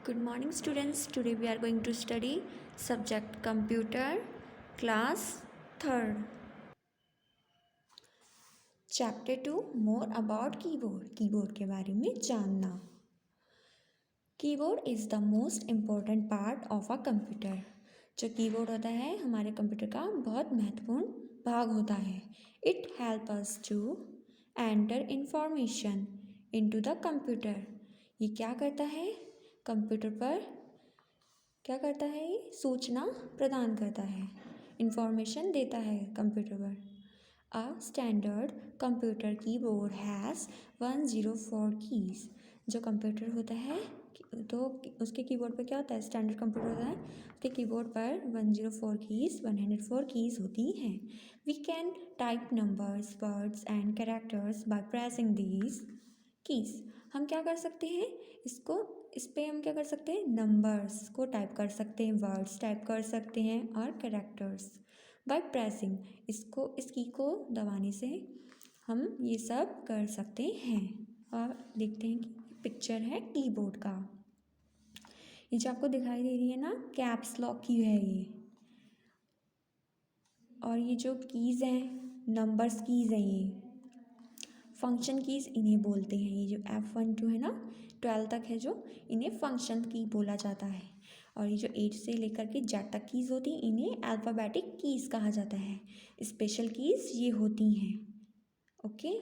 Good morning students. Today we are going to study subject computer class 3rd. Chapter 2 more about keyboard. Keyboard के बारे में जानना. Keyboard is the most important part of a computer. जो keyboard होता है हमारे computer का बहुत महत्वपूर्ण भाग होता है. It helps us to enter information into the computer. ये क्या करता है? कंप्यूटर पर क्या करता है? ये सूचना प्रदान करता है, इंफॉर्मेशन देता है कंप्यूटर पर. A standard computer keyboard has 104 keys. जो कंप्यूटर होता है तो उसके कीबोर्ड पर क्या होता है? स्टैंडर्ड कंप्यूटर होता है, उसके कीबोर्ड पर 104 कीज़ होती हैं. We can type numbers, words and characters by pressing these keys. हम क्या कर सकते हैं? इस पे हम क्या कर सकते हैं? नंबर्स को टाइप कर सकते हैं, वर्ड्स टाइप कर सकते हैं और कैरेक्टर्स बाय प्रेसिंग. इस की को दबाने से हम ये सब कर सकते हैं. और देखते हैं कि पिक्चर है कीबोर्ड का. ये जो आपको दिखाई दे रही है ना, कैप्स लॉक की है ये. और ये जो कीज़ हैं, नंबर्स कीज़ हैं, ये फंक्शन कीज़ इन्हें बोलते हैं. ये जो F1 2 है ना, 12 तक है जो, इन्हें फंक्शन की बोला जाता है. और ये जो 8 से लेकर के Z तक कीज़ होती हैं इन्हें अल्फ़ाबेटिक कीज़ कहा जाता है. स्पेशल कीज़ ये होती हैं. ओके.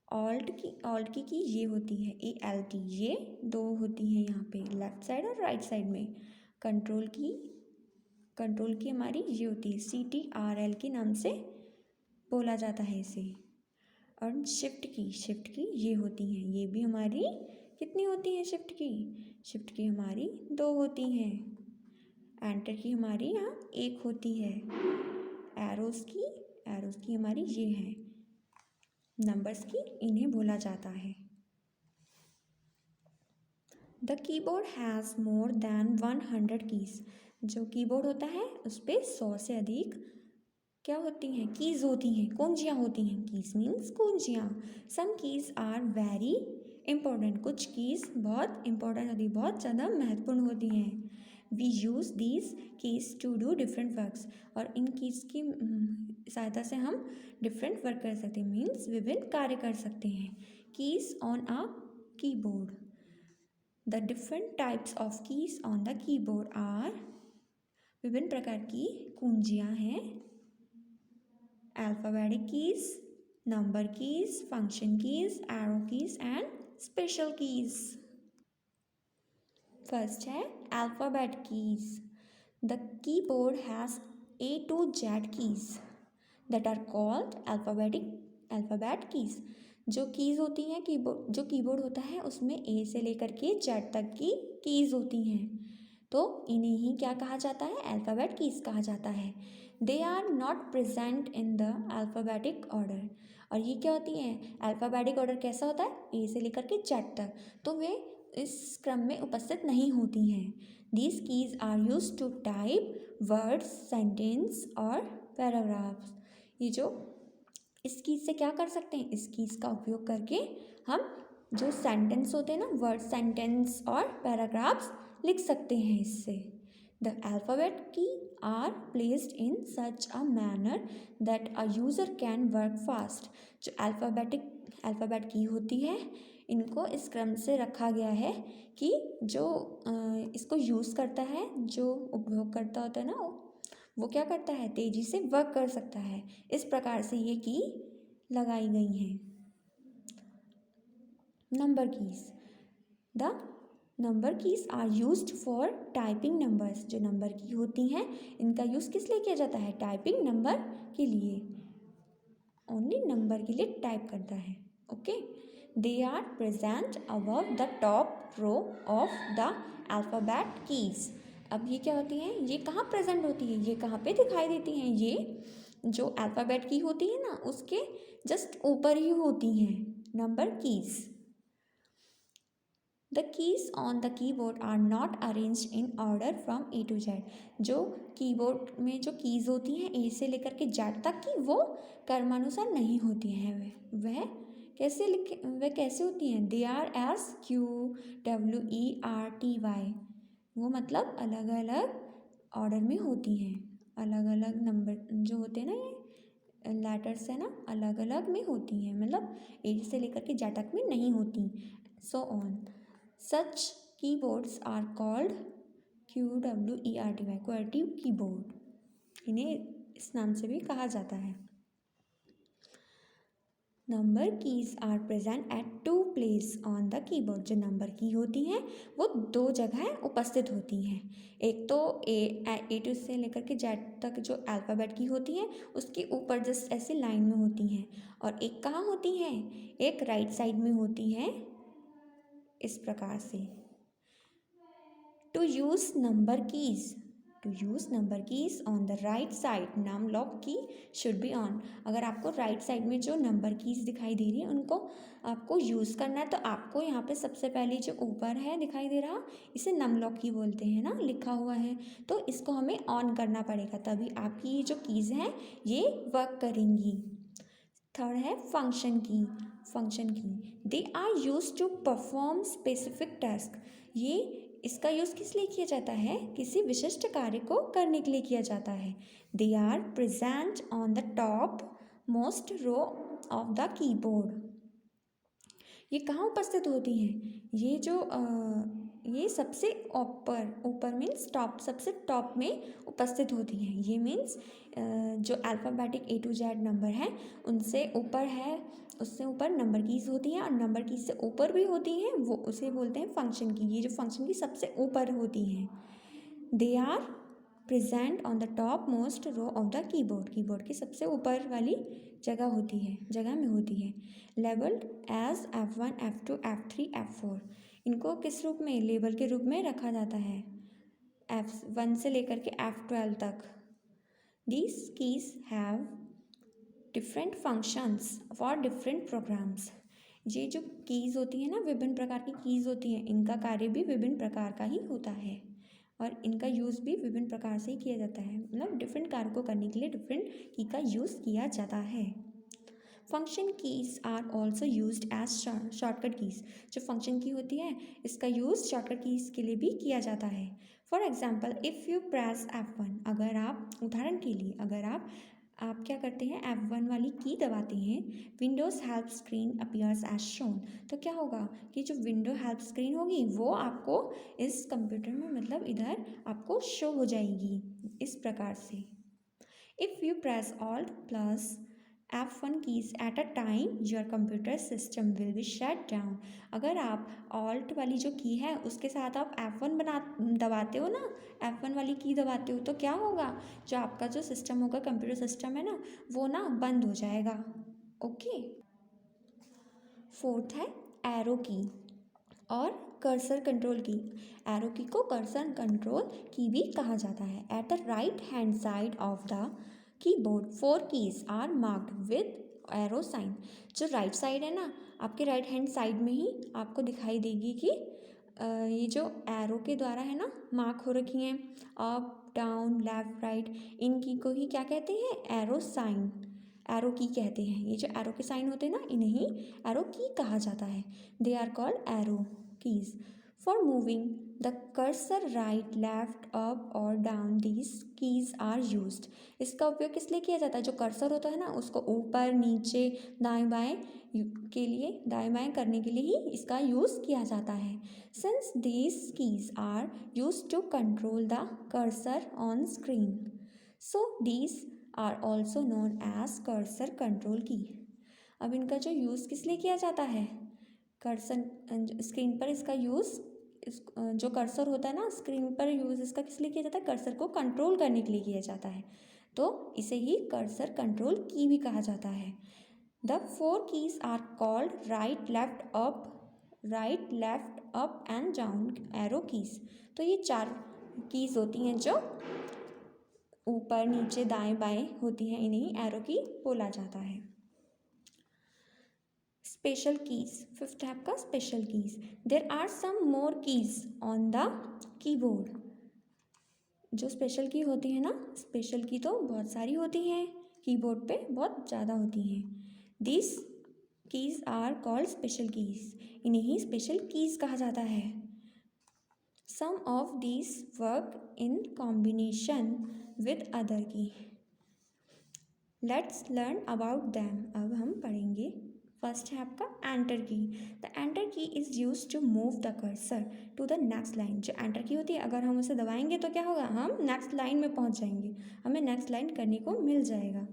ऑल्ट की ये होती है ALT. ये दो होती हैं यहाँ पे लेफ़्ट साइड और राइट साइड में. कंट्रोल की हमारी ये होती है CTRL के नाम से बोला जाता है इसे. और शिफ्ट की ये होती हैं. ये भी हमारी कितनी होती हैं? शिफ्ट की हमारी 2 होती हैं. एंटर की हमारी यहाँ 1 होती है. एरोज़ की हमारी ये है. नंबर्स की इन्हें बोला जाता है. The keyboard has more than 100 keys. जो कीबोर्ड होता है उस पर 100 से अधिक क्या होती हैं? कीज़ होती हैं, कुंजियाँ होती हैं. कीज़ मीन्स कुंजियाँ. Some keys are very important. कुछ कीज़ बहुत इम्पोर्टेंट होती है, बहुत ज़्यादा महत्वपूर्ण होती हैं. We use these keys to do different works. और इन कीज़ की सहायता से हम डिफरेंट वर्क कर सकते हैं, मीन्स विभिन्न कार्य कर सकते हैं. Keys on a keyboard. The different types of keys on the keyboard are. विभिन्न प्रकार की कुंजियाँ हैं. Alphabetic keys, number keys, function keys, arrow keys and special keys. First है alphabet keys. The keyboard has A to Z keys that are called alphabet keys. जो keys होती हैं जो कीबोर्ड होता है उसमें A से लेकर के Z तक की कीज़ होती हैं, तो इन्हें ही क्या कहा जाता है? अल्फ़ाबेट कीज़ कहा जाता है. They are not present in the alphabetic order. और ये क्या होती हैं? अल्फ़ाबेटिक ऑर्डर कैसा होता है? ए से लेकर के जेड तक, तो वे इस क्रम में उपस्थित नहीं होती हैं. These keys are use to type words, sentence और पैराग्राफ्स. ये जो इस कीज़ से क्या कर सकते हैं? इस कीज़ का उपयोग करके हम जो सेंटेंस होते हैं ना, वर्ड, सेंटेंस और पैराग्राफ्स लिख सकते हैं इससे. The alphabet key are placed in such a manner that a user can work fast. जो अल्फ़ाबेट की होती है इनको इस क्रम से रखा गया है कि जो इसको यूज़ करता है, जो उपयोगकर्ता होता है ना, वो क्या करता है? तेज़ी से वर्क कर सकता है. इस प्रकार से ये की लगाई गई हैं. Number keys. The number keys are used for typing numbers. जो नंबर की होती हैं इनका यूज़ किस लिए किया जाता है? टाइपिंग नंबर के लिए. ओनली नंबर के लिए टाइप करता है. Okay. They are present above the top row of the alphabet keys. अब ये क्या होती हैं? ये कहाँ प्रेजेंट होती है? ये कहाँ पे दिखाई देती हैं? ये जो अल्फ़ाबेट की होती है ना उसके जस्ट ऊपर ही होती हैं number keys. The keys on the keyboard are not arranged in order from A to Z. जो कीबोर्ड में जो कीज़ होती हैं A से लेकर के Z तक की, वो क्रमानुसार नहीं होती हैं. वह वे कैसे होती हैं? दे आर एस QWERTY, वो मतलब अलग अलग ऑर्डर में होती हैं, अलग अलग नंबर जो होते हैं ना, ये लेटर्स है ना, अलग अलग में होती हैं, मतलब ए से लेकर के जेड तक में नहीं होती। So on such keyboards are called QWERTY, QWERTY keyboard, इन्हें इस नाम से भी कहा जाता है। Number keys are present at 2 place on the keyboard, जो नंबर की होती हैं वो 2 जगह उपस्थित होती हैं। एक तो ए टू से लेकर के जेड तक जो अल्फ़ाबेट की होती हैं उसके ऊपर जस्ट ऐसे लाइन में होती हैं, और एक कहाँ होती हैं? एक राइट साइड में होती हैं, इस प्रकार से। To use number keys, to use number keys on the right side, num lock key should be on. अगर आपको राइट साइड में जो नंबर कीज़ दिखाई दे रही है उनको आपको यूज़ करना है, तो आपको यहाँ पे सबसे पहले जो ऊपर है दिखाई दे रहा, इसे नम लॉक की बोलते हैं ना, लिखा हुआ है, तो इसको हमें ऑन करना पड़ेगा, तभी आपकी ये जो कीज़ हैं ये वर्क करेंगी। थर्ड है function key. Function key, they are use to perform specific task, ये इसका यूज़ किस लिए किया जाता है? किसी विशिष्ट कार्य को करने के लिए किया जाता है। They are present on the top most row of the keyboard, ये कहाँ उपस्थित होती हैं? ये सबसे ऊपर मीन्स टॉप, सबसे टॉप में उपस्थित होती हैं। ये मीन्स जो alphabetic A to Z number है उनसे ऊपर है, उससे ऊपर नंबर कीज़ होती हैं, और नंबर कीज़ से ऊपर भी होती हैं, वो उसे बोलते हैं फंक्शन की। ये जो फंक्शन की सबसे ऊपर होती हैं, they are present on the top most row of the keyboard, keyboard की सबसे ऊपर वाली जगह में होती है। Labelled as F1 F2 F3 F4, इनको किस रूप में? लेबल के रूप में रखा जाता है, F1 से लेकर के F12 तक। These keys have different functions for different programs, ये जो कीज़ होती हैं ना, विभिन्न प्रकार की कीज़ होती हैं, इनका कार्य भी विभिन्न प्रकार का ही होता है, और इनका यूज़ भी विभिन्न प्रकार से ही किया जाता है, मतलब डिफरेंट कार्य को करने के लिए डिफरेंट की का यूज़ किया जाता है। Function keys are also used as shortcut keys, जो फंक्शन की होती है इसका यूज़ शॉर्टकट कीज़ के लिए भी किया जाता है। For example, if you press F1, अगर आप, उदाहरण के लिए, अगर आप क्या करते हैं, F1 वाली की दबाते हैं, Windows help screen appears as shown, तो क्या होगा कि जो विंडो हेल्प स्क्रीन होगी वो आपको इस कंप्यूटर में, मतलब इधर आपको शो हो जाएगी, इस प्रकार से। If you press alt plus F1 keys at a time your computer system will be shut down, अगर आप ऑल्ट वाली जो की है उसके साथ आप F1 दबाते हो ना, F1 वाली की दबाते हो, तो क्या होगा, जो आपका जो सिस्टम होगा, कंप्यूटर सिस्टम है ना, वो ना बंद हो जाएगा। ओके। फोर्थ है एरो की और कर्सर कंट्रोल की। एरो की को कर्सर कंट्रोल की भी कहा जाता है। At the right hand side of the keyboard 4 keys are marked with arrow sign, जो राइट साइड है ना, आपके राइट हैंड साइड में ही आपको दिखाई देगी कि ये जो एरो के द्वारा है ना मार्क हो रखी हैं, अप डाउन लेफ्ट राइट, इन की को ही क्या कहते हैं? एरो साइन, एरो की कहते हैं। ये जो एरो के साइन होते हैं ना, इन्हें ही एरो की कहा जाता है। They are called arrow keys. For moving the cursor right left up और down these keys are used, इसका उपयोग किस लिए किया जाता है? जो कर्सर होता है ना उसको ऊपर नीचे दाएं बाएं के लिए, दाएं बाएं करने के लिए ही इसका यूज़ किया जाता है। Since these keys are used to control the cursor on screen, so these are also known as cursor control key. अब इनका जो यूज़ किस लिए किया जाता है? कर्सर स्क्रीन पर इसका यूज़, जो कर्सर होता है ना स्क्रीन पर, यूज़ इसका किस लिए किया जाता है? कर्सर को कंट्रोल करने के लिए किया जाता है, तो इसे ही कर्सर कंट्रोल की भी कहा जाता है। The 4 keys are called right left up and down arrow keys, तो ये 4 कीज होती हैं जो ऊपर नीचे दाएं बाएं होती हैं, इन्हें एरो की बोला जाता है। स्पेशल कीज, फिफ्थ है आपका special keys. There are some more keys on the keyboard, जो स्पेशल की होती है ना, स्पेशल की तो बहुत सारी होती हैं, कीबोर्ड पे बहुत ज़्यादा होती हैं। This keys are called special keys, इन्हें ही स्पेशल कीज कहा जाता है। Some of these work in combination with other key. Let's learn about them. अब हम पढ़ेंगे। फर्स्ट है आपका enter key. The enter key is use to move the cursor to the next line. जो enter key होती है, अगर हम उसे दबाएंगे तो क्या होगा, हम नेक्स्ट लाइन में पहुंच जाएंगे, हमें नेक्स्ट लाइन करने को मिल जाएगा।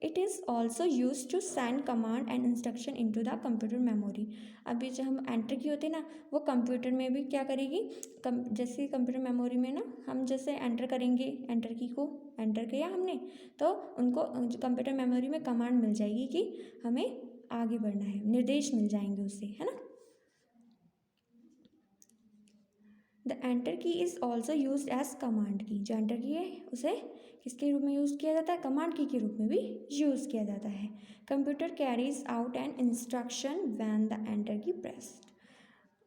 It is also use to send command and instruction into the computer memory. अभी जो हम एंटर की होती है ना, वो कंप्यूटर में भी क्या करेगी, जैसे कंप्यूटर मेमोरी में ना हम जैसे एंटर करेंगे, एंटर की को एंटर किया हमने, तो उनको कंप्यूटर मेमोरी में कमांड मिल जाएगी कि हमें आगे बढ़ना है, निर्देश मिल जाएंगे उससे, है ना। The enter key is also use as command key. जो एंटर की है उसे किसके रूप में यूज़ किया जाता है, कमांड की के रूप में भी यूज़ किया जाता है। Computer carries out an instruction when the enter की प्रेस्ड।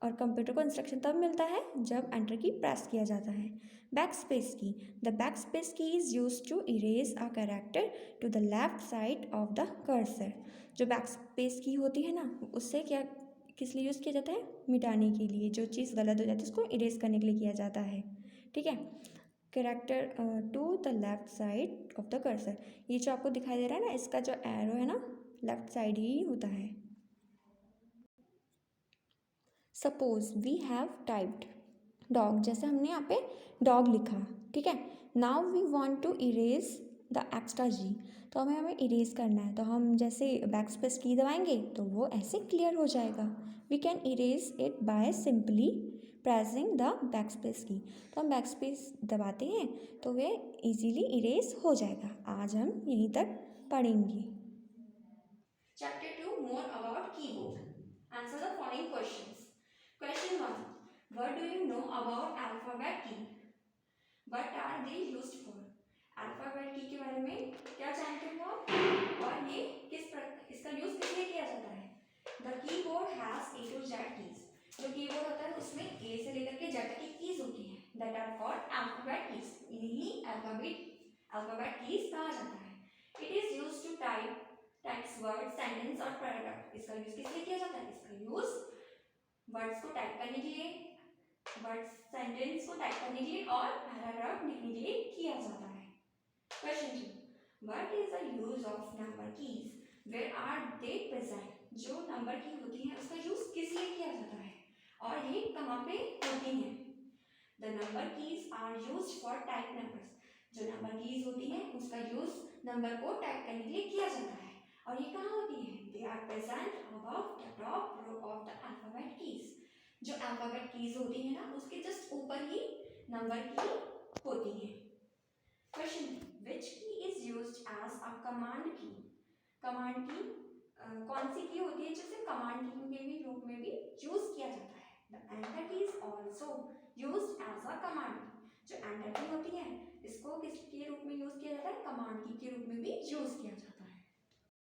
और कंप्यूटर को इंस्ट्रक्शन तब मिलता है जब एंटर की प्रेस किया जाता है। Backspace key. The backspace key is use to erase a character to the left side of the cursor. जो बैक स्पेस की होती है ना, उससे क्या किस लिए यूज़ किया जाता है, मिटाने के लिए, जो चीज़ गलत हो जाती है उसको इरेज करने के लिए किया जाता है, ठीक है। Character to the left side of the cursor. ये जो आपको दिखाई दे रहा है ना, इसका जो एरो है ना, लेफ्ट साइड ही होता है। Suppose we have typed dog, जैसे हमने यहाँ पे डॉग लिखा, ठीक है। Now we want to erase the extra G. तो हमें इरेज करना है, तो हम जैसे बैक स्पेस की दबाएंगे तो वो ऐसे क्लियर हो जाएगा। We can erase it by simply pressing the backspace key. तो हम बैक स्पेस दबाते हैं तो वे इजीली इरेज हो जाएगा। आज हम यहीं तक पढ़ेंगे। Chapter 2 more about keyboard. Answer the following questions. Question 1. What do you know about alphabet key? What are they used for? Alphabet key के बारे में क्या जानते हो आप, और ये इसका यूज किस लिए किया जाता है? The keyboard has A to Z keys. जो कीबोर्ड होता है उसमें A से लेकर के Z तक की कीज होती हैं, that are called alphabet keys. इन्हीं alphabet keys कहा जाता है. It is used to type text, word, sentence और paragraph. इसका यूज किस लिए किया जाता है? इसका यूज वर्ड्स को टाइप करने के लिए, वर्ड्स सेंटेंस को टाइप करने के लिए और पैराग्राफ लिखने के लिए किया जाता है। Question 2. What is the use of number keys? Where are they present? जो नंबर की होती है उसका यूज किस लिए किया जाता है और ये कहाँ पे होती हैं? The number keys are used for type numbers. जो नंबर कीज होती हैं उसका यूज नंबर को टाइप करने के लिए किया जाता है, और ये कहाँ होती है? They are present above the top row of the alphabet keys. जो अल्फाबेट कीज होती है ना, उसके जस्ट ऊपर ही नंबर की होती है। Question, which key is used as a command key? Command key कौन सी की होती है जिसे कमांड की के भी रूप में भी यूज किया जाता है? The enter key is also used as a command key. जो एंटर की होती है इसको किसके रूप में यूज किया जाता है? कमांड की के रूप में भी यूज किया